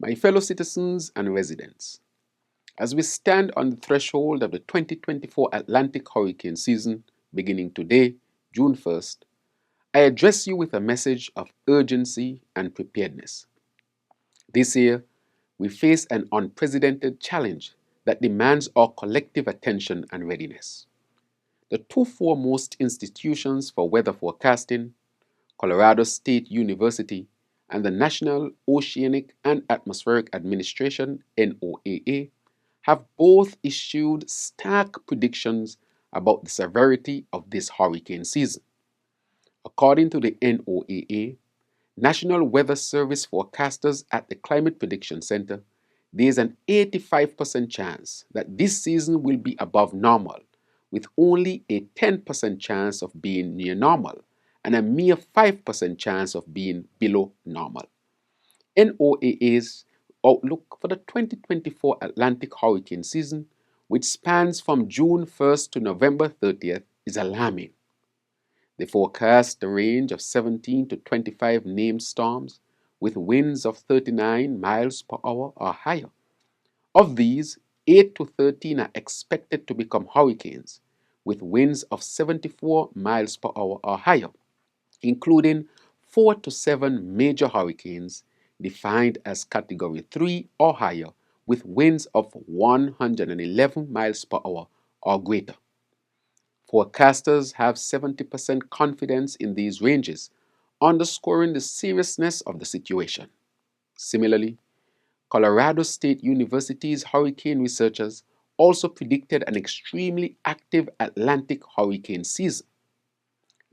My fellow citizens and residents, as we stand on the threshold of the 2024 Atlantic hurricane season beginning today, June 1st, I address you with a message of urgency and preparedness. This year, we face an unprecedented challenge that demands our collective attention and readiness. The two foremost institutions for weather forecasting, Colorado State University and the National Oceanic and Atmospheric Administration (NOAA), have both issued stark predictions about the severity of this hurricane season. According to the NOAA, National Weather Service forecasters at the Climate Prediction Center, there is an 85% chance that this season will be above normal, with only a 10% chance of being near normal and a mere 5% chance of being below normal. NOAA's outlook for the 2024 Atlantic hurricane season, which spans from June 1st to November 30th, is alarming. They forecast a range of 17 to 25 named storms with winds of 39 miles per hour or higher. Of these, 8 to 13 are expected to become hurricanes with winds of 74 miles per hour or higher, including 4 to 7 major hurricanes defined as Category 3 or higher with winds of 111 miles per hour or greater. Forecasters have 70% confidence in these ranges, underscoring the seriousness of the situation. Similarly, Colorado State University's hurricane researchers also predicted an extremely active Atlantic hurricane season.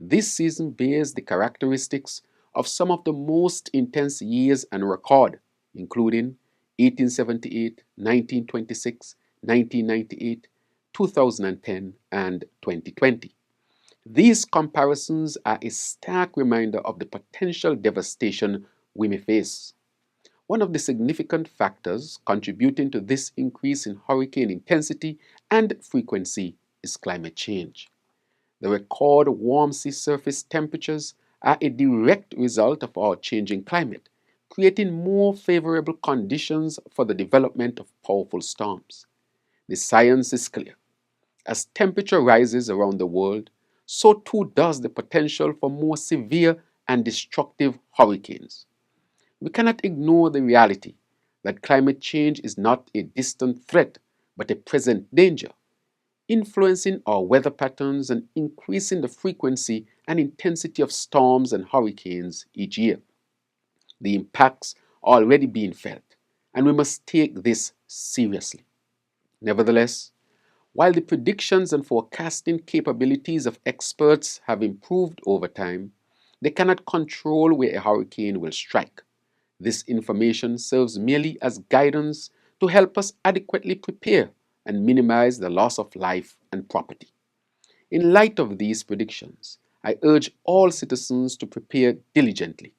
This season bears the characteristics of some of the most intense years on record, including 1878, 1926, 1998, 2010, and 2020. These comparisons are a stark reminder of the potential devastation we may face. One of the significant factors contributing to this increase in hurricane intensity and frequency is climate change. The record warm sea surface temperatures are a direct result of our changing climate, creating more favorable conditions for the development of powerful storms. The science is clear. As temperature rises around the world, so too does the potential for more severe and destructive hurricanes. We cannot ignore the reality that climate change is not a distant threat, but a present danger, influencing our weather patterns and increasing the frequency and intensity of storms and hurricanes each year. The impacts are already being felt, and we must take this seriously. Nevertheless, while the predictions and forecasting capabilities of experts have improved over time, they cannot control where a hurricane will strike. This information serves merely as guidance to help us adequately prepare and minimize the loss of life and property. In light of these predictions, I urge all citizens to prepare diligently.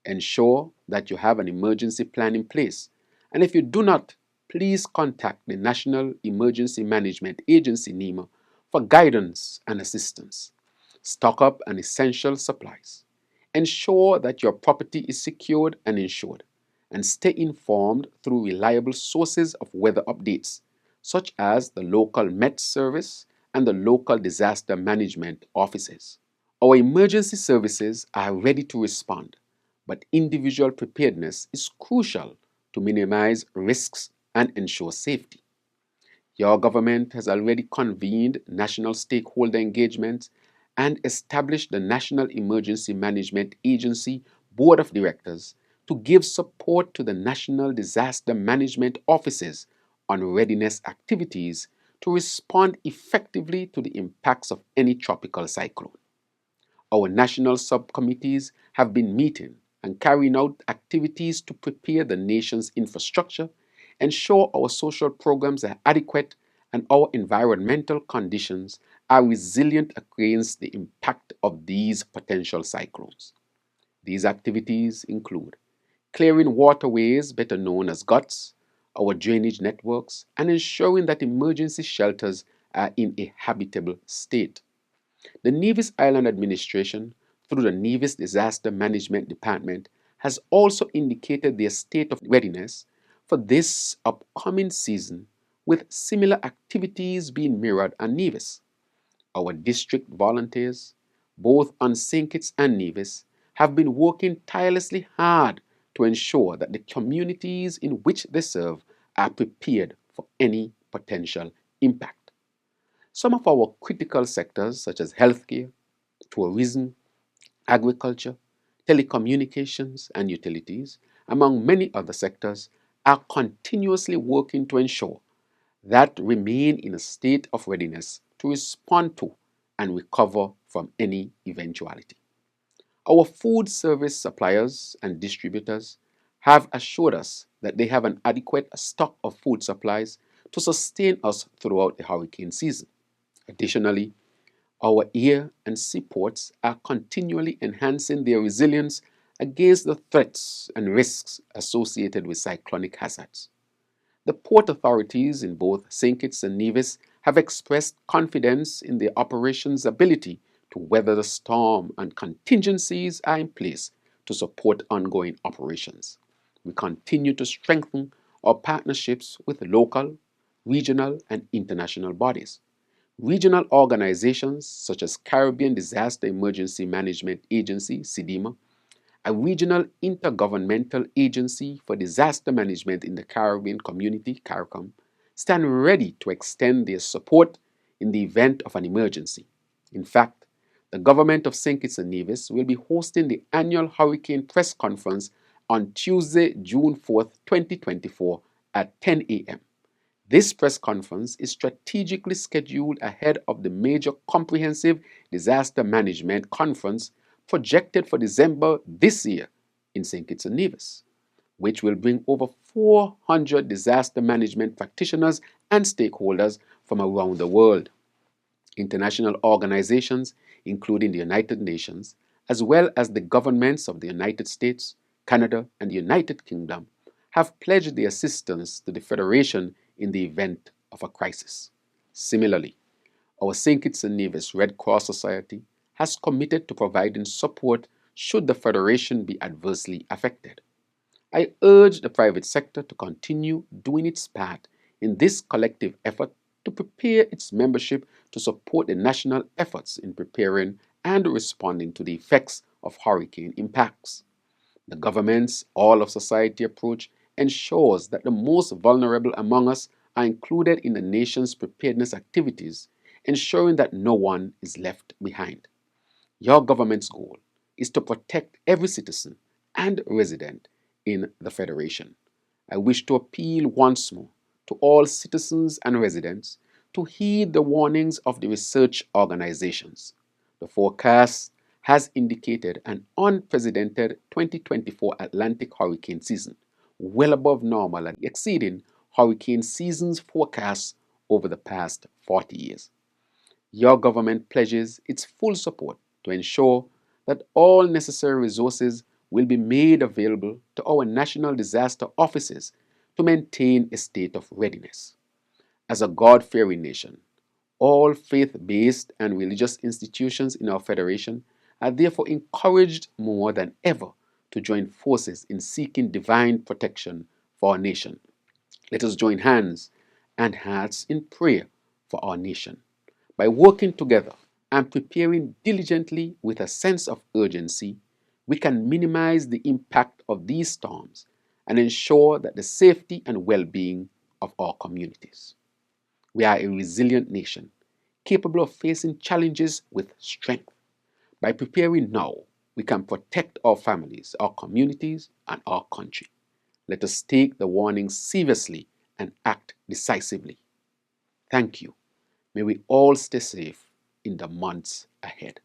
Ensure that you have an emergency plan in place, and if you do not, please contact the National Emergency Management Agency (NEMA) for guidance and assistance. Stock up on essential supplies. Ensure that your property is secured and insured, and stay informed through reliable sources of weather updates, such as the local Met Service and the local disaster management offices. Our emergency services are ready to respond, but individual preparedness is crucial to minimize risks and ensure safety. Your government has already convened national stakeholder engagements and established the National Emergency Management Agency Board of Directors to give support to the National Disaster Management Offices on readiness activities to respond effectively to the impacts of any tropical cyclone. Our national subcommittees have been meeting and carrying out activities to prepare the nation's infrastructure, ensure our social programs are adequate, and our environmental conditions are resilient against the impact of these potential cyclones. These activities include clearing waterways, better known as guts, our drainage networks, and ensuring that emergency shelters are in a habitable state. The Nevis Island Administration, through the Nevis Disaster Management Department, has also indicated their state of readiness for this upcoming season, with similar activities being mirrored at Nevis. Our district volunteers, both on St. Kitts and Nevis, have been working tirelessly hard to ensure that the communities in which they serve are prepared for any potential impact. Some of our critical sectors, such as healthcare, tourism, agriculture, telecommunications, and utilities, among many other sectors, are continuously working to ensure that remain in a state of readiness to respond to and recover from any eventuality. Our food service suppliers and distributors have assured us that they have an adequate stock of food supplies to sustain us throughout the hurricane season. Additionally, our air and seaports are continually enhancing their resilience against the threats and risks associated with cyclonic hazards. The port authorities in both St. Kitts and Nevis have expressed confidence in their operations' ability to weather the storm, and contingencies are in place to support ongoing operations. We continue to strengthen our partnerships with local, regional, and international bodies. Regional organizations such as Caribbean Disaster Emergency Management Agency, CDEMA, a regional intergovernmental agency for disaster management in the Caribbean community, CARICOM, stand ready to extend their support in the event of an emergency. In fact, the government of St. Kitts and Nevis will be hosting the annual Hurricane Press Conference on Tuesday, June 4th, 2024 at 10 a.m. This press conference is strategically scheduled ahead of the major comprehensive disaster management conference projected for December this year in St. Kitts and Nevis, which will bring over 400 disaster management practitioners and stakeholders from around the world. International organizations, including the United Nations, as well as the governments of the United States, Canada, and the United Kingdom, have pledged their assistance to the Federation in the event of a crisis. Similarly, our St. Kitts and Nevis Red Cross Society has committed to providing support should the Federation be adversely affected. I urge the private sector to continue doing its part in this collective effort to prepare its membership to support the national efforts in preparing and responding to the effects of hurricane impacts. The government's all of society approach ensures that the most vulnerable among us are included in the nation's preparedness activities, ensuring that no one is left behind. Your government's goal is to protect every citizen and resident in the Federation. I wish to appeal once more to all citizens and residents to heed the warnings of the research organizations. The forecast has indicated an unprecedented 2024 Atlantic hurricane season, well above normal and exceeding hurricane seasons forecasts over the past 40 years. Your government pledges its full support to ensure that all necessary resources will be made available to our national disaster offices to maintain a state of readiness. As a God-fearing nation, all faith-based and religious institutions in our federation are therefore encouraged more than ever to join forces in seeking divine protection for our nation. Let us join hands and hearts in prayer for our nation. By working together and preparing diligently with a sense of urgency, we can minimize the impact of these storms and ensure that the safety and well-being of our communities. We are a resilient nation, capable of facing challenges with strength. By preparing now, we can protect our families, our communities, and our country. Let us take the warnings seriously and act decisively. Thank you. May we all stay safe in the months ahead.